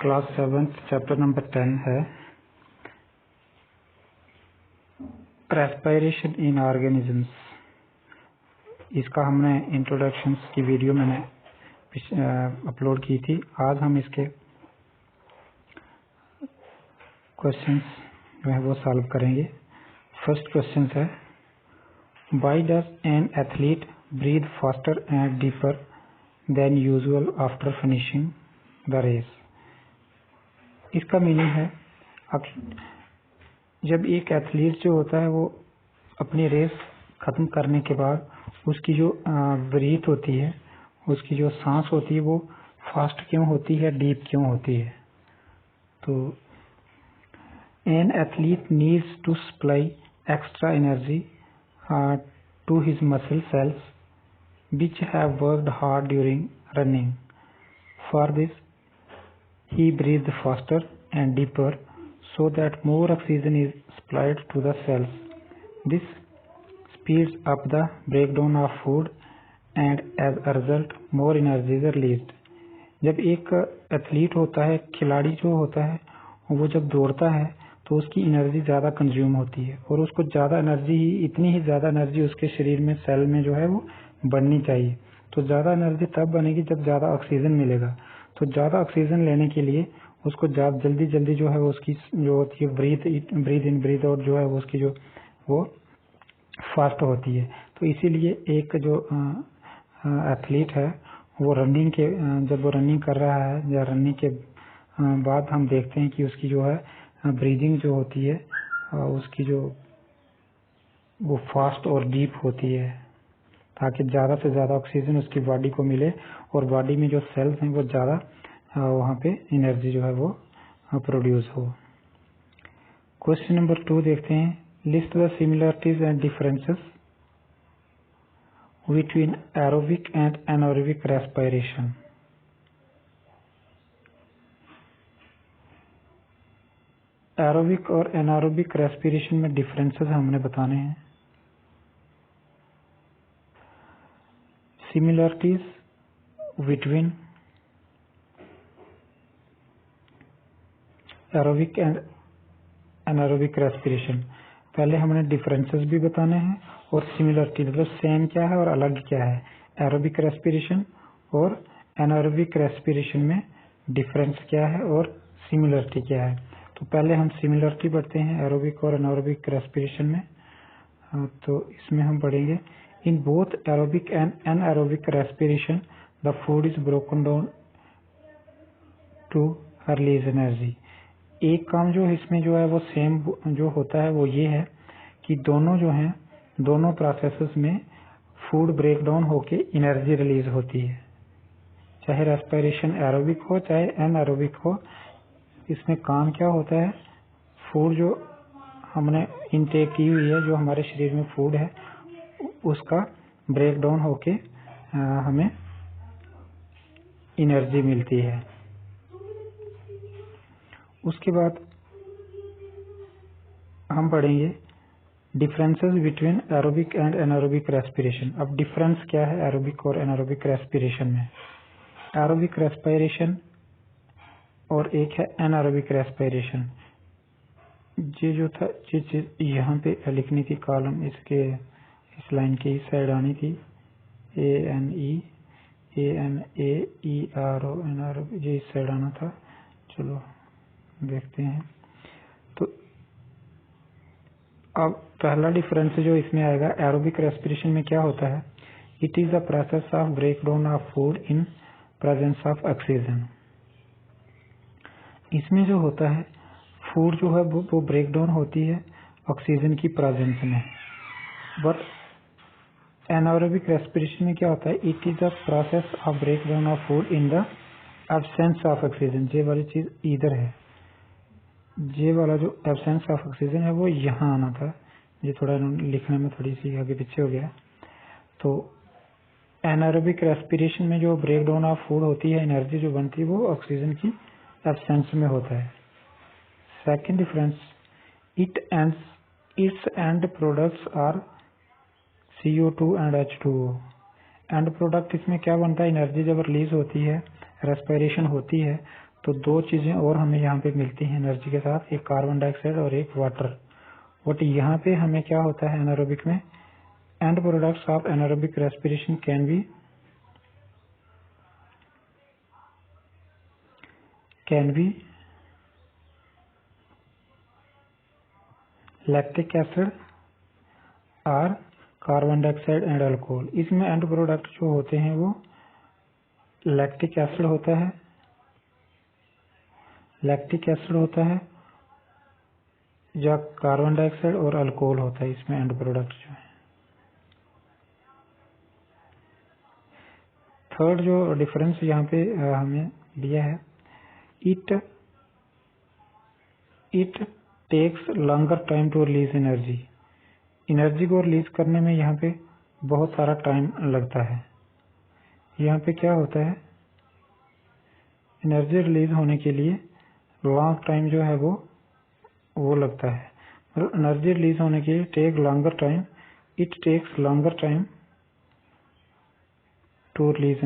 Class 7 chapter number 10 है respiration in organisms. इसका हमने इंट्रोडक्शन की वीडियो मैंने अपलोड की थी। आज हम इसके क्वेश्चंस जो है वो सॉल्व करेंगे। फर्स्ट क्वेश्चन है, why does an athlete breathe faster and deeper than usual after finishing the race. इसका मीनिंग है, जब एक एथलीट जो होता है वो अपनी रेस खत्म करने के बाद उसकी जो ब्रीथ होती है, उसकी जो सांस होती है वो फास्ट क्यों होती है, डीप क्यों होती है। तो an athlete needs to supply extra energy to his muscle cells which have worked hard during running. For this, he breathed faster and deeper so that more oxygen is supplied to the cells. This speeds up the breakdown of food and as a result more energy is released. जब एक athlete होता है, खिलाड़ी जो होता है, वो जब दौड़ता है तो उसकी एनर्जी ज़्यादा कंज्यूम होती है और उसको ज़्यादा एनर्जी, इतनी ही ज़्यादा एनर्जी उसके शरीर में, सेल में जो है वो बननी चाहिए। तो ज़्यादा एनर्जी तब बनेगी जब ज़्यादा ऑक्सीजन मिलेगा। तो ज़्यादा ऑक्सीजन लेने के लिए उसको जल्दी जो है वो उसकी जो होती है ब्रीथ इन ब्रीथ आउट जो है वो उसकी जो वो फास्ट होती है। तो इसीलिए एक जो एथलीट है वो जब वो रनिंग कर रहा है या रनिंग के बाद हम देखते हैं कि उसकी जो है ब्रीदिंग जो होती है उसकी जो वो फास्ट और डीप होती है, ताकि ज़्यादा से ज़्यादा ऑक्सीजन उसकी बॉडी को मिले और बॉडी में जो सेल्स हैं वो ज़्यादा वहाँ पे एनर्जी जो है वो प्रोड्यूस हो। क्वेश्चन नंबर 2 देखते हैं, list the similarities and differences between aerobic and anaerobic respiration. Aerobic और एनारोबिक रेस्पिरेशन में डिफरेंसेस हमने बताने हैं। Similarities between aerobic and anaerobic respiration. पहले हमने डिफरेंसेस भी बताने हैं और सिमिलरिटी मतलब सेम क्या है और अलग क्या है। एरोबिक रेस्पिरेशन और एनारोबिक रेस्पिरेशन में डिफरेंस क्या है और सिमिलरिटी क्या है। तो पहले हम सिमिलरिटी पढ़ते हैं एरोबिक और एनारोबिक रेस्पिरेशन में। तो इसमें हम पढ़ेंगे, in both aerobic and anaerobic respiration the food is broken down to release energy. एक काम जो इसमें जो है वो सेम जो होता है वो ये है कि दोनों जो हैं, दोनों प्रोसेसेस में फूड ब्रेक डाउन होके एनर्जी रिलीज होती है, चाहे रेस्पिरेशन एरोबिक हो चाहे एनारोबिक हो। इसमें काम क्या होता है, फूड जो हमने इनटेक की हुई है, जो हमारे शरीर में फूड है, उसका ब्रेक डाउन होके हमें एनर्जी मिलती है। उसके बाद हम पढ़ेंगे differences between aerobic and anaerobic respiration. अब डिफरेंस क्या है एरोबिक और एनारोबिक रेस्पिरेशन में। एरोबिक रेस्पिरेशन और एक है एनारोबिक रेस्पिरेशन। ये जो था ये चीज यहाँ पे लिखनी थी, कॉलम इसके इस लाइन की इस साइड आनी थी, ANEANAERO एनारोबिक, ये इस साइड आना था। चलो देखते हैं। तो अब पहला डिफरेंस जो इसमें आएगा, एरोबिक रेस्पिरेशन में क्या होता है, it is the process of break down of food in presence of oxygen. इसमें जो होता है फूड जो है वो ब्रेक डाउन होती है ऑक्सीजन की प्रेजेंस में। बट एनारोबिक रेस्पिरेशन में क्या होता है, it is the process of break down of food in the absence of oxygen. ये वाली चीज इधर है, ये वाला जो एब्सेंस ऑफ ऑक्सीजन है वो यहाँ आना था। ये थोड़ा लिखने में थोड़ी सी आगे पीछे हो गया। तो एनारोबिक रेस्पिरेशन में जो ब्रेक डाउन ऑफ फूड होती है, एनर्जी जो बनती है, वो ऑक्सीजन की एब्सेंस में होता है। Second difference, its end products are CO2 and H2O। End product इसमें क्या बनता है, एनर्जी जब रिलीज होती है, रेस्पिरेशन होती है, तो दो चीजें और हमें यहाँ पे मिलती हैं एनर्जी के साथ, एक कार्बन डाइऑक्साइड और एक वाटर। बट यहाँ पे हमें क्या होता है एनारोबिक में, and products of anaerobic respiration can be lactic acid और कार्बन डाइऑक्साइड एंड अल्कोहल। इसमें एंड प्रोडक्ट जो होते हैं वो लैक्टिक एसिड होता है, या कार्बन डाइऑक्साइड और अल्कोहल होता है इसमें एंड प्रोडक्ट जो है। थर्ड जो डिफरेंस यहाँ पे हमें दिया है, it takes longer time to release energy. Energy को रिलीज करने में यहाँ पे बहुत सारा टाइम लगता है। यहाँ पे क्या होता है, एनर्जी रिलीज होने के लिए लॉन्ग टाइम जो है वो लगता है। मतलब एनर्जी रिलीज होने के लिए it takes longer time to release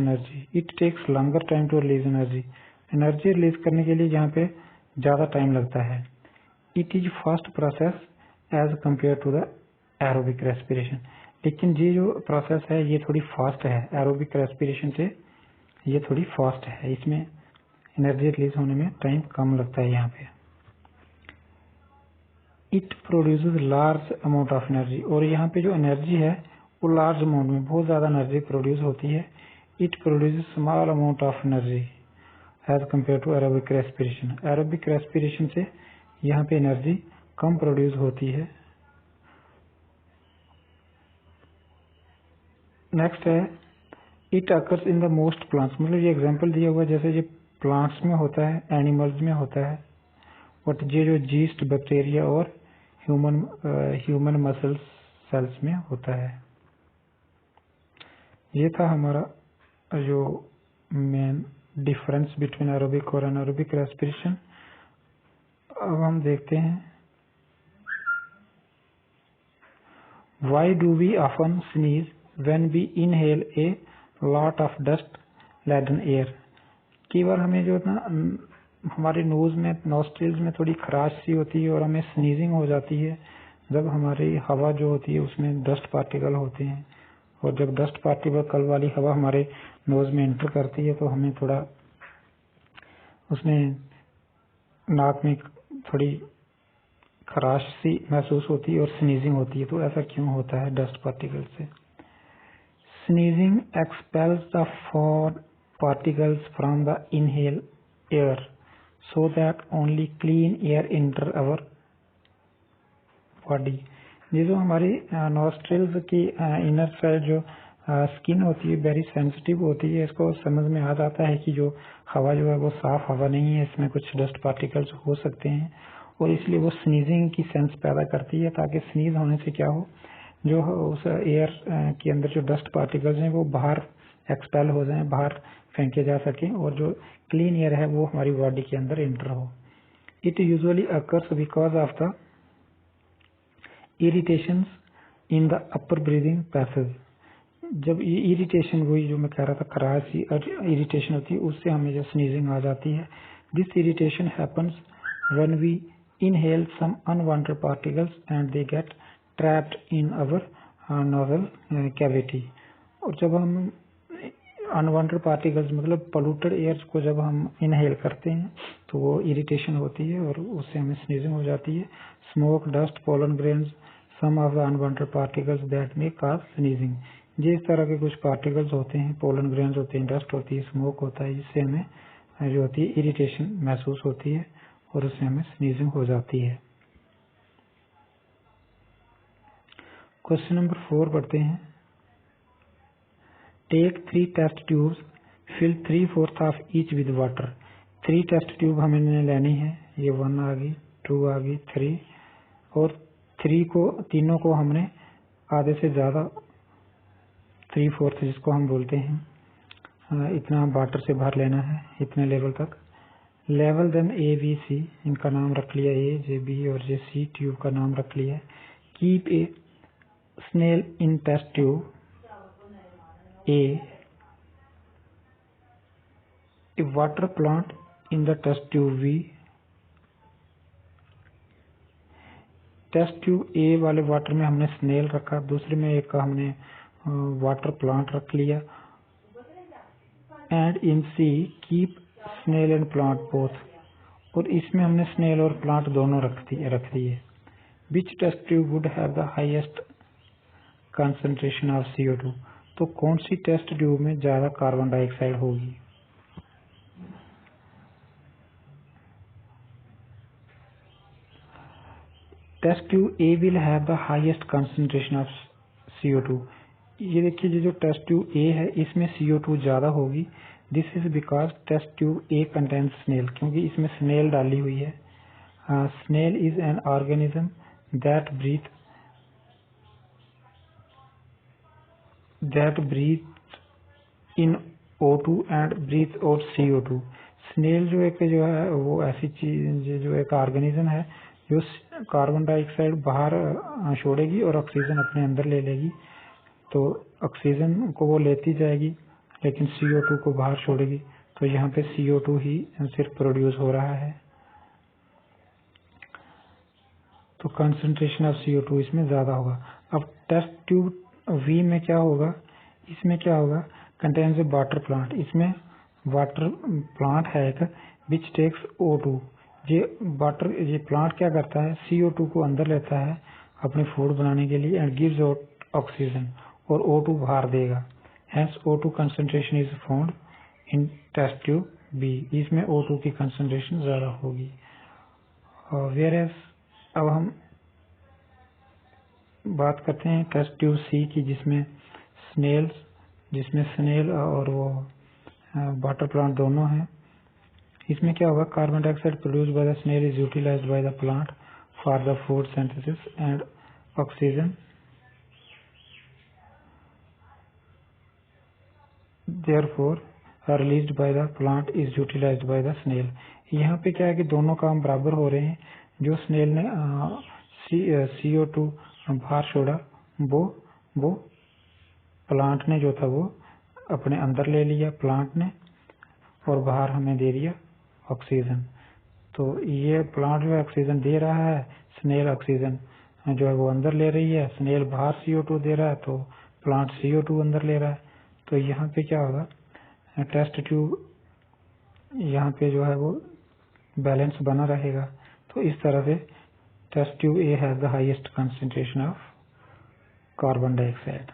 energy. Energy release करने के लिए यहाँ पे ज्यादा टाइम लगता है। It is fast process as compare to the aerobic respiration. लेकिन ये जो प्रोसेस है ये थोड़ी फास्ट है, एरोबिक रेस्पिरेशन से ये थोड़ी फास्ट है। इसमें एनर्जी रिलीज होने में टाइम कम लगता है यहाँ पे। It produces large amount of energy, और यहाँ पे जो एनर्जी है वो लार्ज अमाउंट में बहुत ज्यादा एनर्जी प्रोड्यूस होती है। It produces small amount of energy as compare to aerobic respiration. Aerobic respiration से यहाँ पे एनर्जी कम प्रोड्यूस होती है। नेक्स्ट है, it occurs in the most plants. मतलब ये एग्जांपल दिया हुआ है, जैसे ये प्लांट्स में होता है, एनिमल्स में होता है, बट ये जो जीस्ट, बैक्टीरिया और ह्यूमन मसल सेल्स में होता है। ये था हमारा जो मेन डिफरेंस बिटवीन एरोबिक और एनारोबिक रेस्पिरेशन। अब हम देखते हैं, why do we often sneeze when we inhale a lot of dust laden air. कई बार हमें जो ना हमारे नोज में, नॉस्ट्रिल्स में थोड़ी खराश सी होती है और हमें स्नीजिंग हो जाती है जब हमारी हवा जो होती है उसमें डस्ट पार्टिकल होते हैं। और जब डस्ट पार्टिकल वाली हवा हमारे नोज में एंटर करती है तो हमें थोड़ा उसमें नाक में थोड़ी खराश सी महसूस होती है और स्नीजिंग होती है। तो ऐसा क्यों होता है डस्ट पार्टिकल से? Sneezing expels the for particles from the inhale air so that only clean air enter our body। ये जो हमारी नॉस्ट्रिल्स की इनर साइड जो स्किन होती है वेरी सेंसिटिव होती है। इसको समझ में आ जाता है कि जो हवा जो है वो साफ हवा नहीं है, इसमें कुछ डस्ट पार्टिकल्स हो सकते हैं, और इसलिए वो स्नीजिंग की सेंस पैदा करती है, ताकि स्नीज होने से क्या हो, जो उस एयर के अंदर जो डस्ट पार्टिकल्स हैं वो बाहर एक्सपेल हो जाएं, बाहर फेंके जा सके, और जो क्लीन एयर है वो हमारी बॉडी के अंदर एंटर हो। It usually occurs because of the irritations in the upper breathing passage. जब ये इरिटेशन, वही जो मैं कह रहा था खराश इरिटेशन होती है, उससे हमें जो स्नीजिंग आ जाती है। This irritation happens when we inhale some unwanted particles and they get trapped in our nasal cavity. और जब हम अनवांटेड पार्टिकल्स मतलब पोल्यूटेड एयर को जब हम इनहेल करते हैं तो वो इरिटेशन होती है और उससे हमें स्नीजिंग हो जाती है। Smoke, dust, pollen grains, some of the unwanted particles that may cause sneezing. ये इस तरह के कुछ पार्टिकल्स होते हैं, पोलन ग्रेन्स होते हैं, डस्ट होती है, स्मोक होता है, जिससे हमें जो होती है इरिटेशन महसूस होती है और उससे हमें स्नीजिंग हो जाती है। क्वेश्चन नंबर 4 पढ़ते हैं। Take 3 test tubes, fill 3/4 of each with water. 3 test tube हमें लेनी है। ये 1 आ गई, 2 आ गई, 3, और 3 को हमने आधे से ज्यादा 3/4 जिसको हम बोलते हैं, इतना वाटर से भर लेना है, इतने लेवल तक। Level them A B C, इनका नाम रख लिया, ए, जे, बी और जे, सी ट्यूब का नाम रख लिया। Keep a snail in test tube A, a water plant in the test tube V, test tube A वाले वाटर में हमने स्नेल रखा, दूसरे में एक हमने वाटर प्लांट रख लिया। And in C keep snail and plant both, और इसमें हमने स्नेल और प्लांट दोनों रख दिए। Which test tube would have the highest concentration of CO2, तो कौन सी टेस्ट ट्यूब में ज्यादा कार्बन डाइऑक्साइड होगी? Test tube A will have the highest concentration of CO2। ये देखिए जो टेस्ट ट्यूब A है इसमें CO2 ज्यादा होगी। This is because test tube A contains snail, क्योंकि इसमें स्नेल डाली हुई है। Snail is an organism that breathe in O2 and breathe out CO2। Snail जो है वो ऐसी चीज जो एक ऑर्गेनिज्म है जो कार्बन डाइऑक्साइड बाहर छोड़ेगी और ऑक्सीजन अपने अंदर ले लेगी। तो ऑक्सीजन को वो लेती जाएगी लेकिन CO2 को बाहर छोड़ेगी, तो यहाँ पे CO2 ही सिर्फ प्रोड्यूस हो रहा है। तो कंसंट्रेशन ऑफ CO2 इसमें ज्यादा होगा। अब टेस्ट ट्यूब V में क्या होगा, इसमें क्या होगा, कंटेन्स ए वाटर प्लांट, इसमें वाटर प्लांट है एक, विच टेक्स O2। ये प्लांट क्या करता है, CO2 को अंदर लेता है अपने फूड बनाने के लिए, एंड गिव्स आउट ऑक्सीजन, और O2 बाहर देगा। Hence O2 concentration is found in test tube B, इसमें O2 की कंसंट्रेशन ज्यादा होगी। वेयर अब हम बात करते हैं टेस्ट ट्यूब C की, जिसमें स्नेल और वो वाटर प्लांट दोनों हैं। इसमें क्या होगा, carbon dioxide produce by the snail is utilized by the plant for the food synthesis, and oxygen therefore released by the plant is utilized by the snail. यहाँ पे क्या है कि दोनों काम बराबर हो रहे हैं। जो स्नेल ने CO2 बाहर छोड़ा वो प्लांट ने जो था वो अपने अंदर ले लिया प्लांट ने, और बाहर हमें दे दिया ऑक्सीजन। तो ये प्लांट जो ऑक्सीजन दे रहा है, स्नेल ऑक्सीजन जो है वो अंदर ले रही है, स्नेल बाहर CO2 दे रहा है, तो प्लांट CO2 अंदर ले रहा है। तो यहाँ पे क्या होगा, टेस्ट ट्यूब यहाँ पे जो है वो बैलेंस बना रहेगा। तो इस तरह से test tube A has the highest concentration of carbon dioxide.